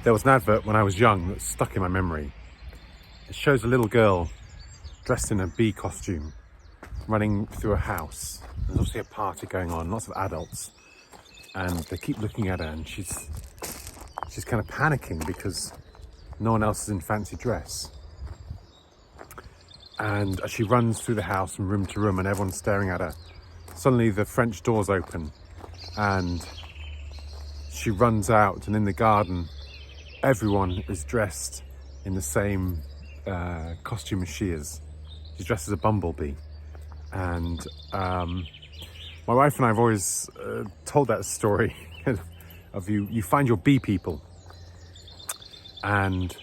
There was an advert when I was young that stuck in my memory. It shows a little girl dressed in a bee costume running through a house. There's obviously a party going on, lots of adults, and they keep looking at her, and she's kind of panicking because no one else is in fancy dress. And as she runs through the house from room to room and everyone's staring at her, suddenly the French doors open and she runs out, and in the garden everyone is dressed in the same costume as she is. She's dressed as a bumblebee. And my wife and I have always told that story of you find your bee people. And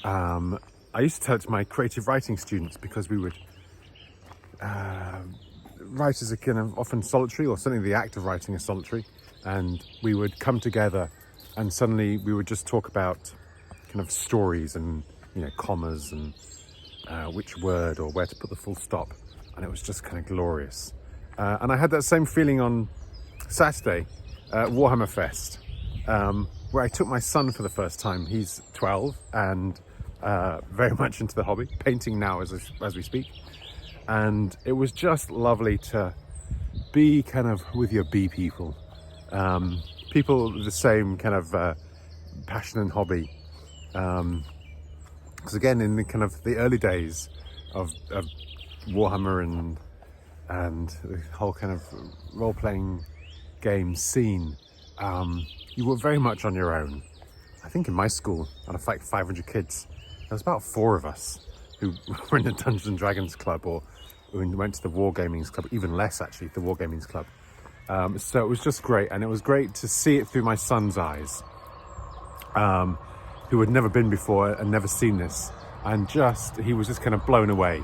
I used to tell it to my creative writing students, because we would write as a kind of often solitary, or certainly the act of writing is solitary, and we would come together and suddenly we would just talk about kind of stories and, you know, commas and which word or where to put the full stop, and it was just kind of glorious. And I had that same feeling on Saturday at Warhammer Fest, where I took my son for the first time. He's 12 and very much into the hobby, painting now as we speak. And it was just lovely to be kind of with your bee people, people with the same kind of passion and hobby. Because again, in the kind of the early days of Warhammer and the whole kind of role-playing game scene, you were very much on your own. I think in my school, out of like 500 kids, there was about 4 of us who were in the Dungeons and Dragons club, or who went to the Wargamings club, even less actually, the Wargamings club. So it was just great, and it was great to see it through my son's eyes, who had never been before and never seen this, and he was just kind of blown away.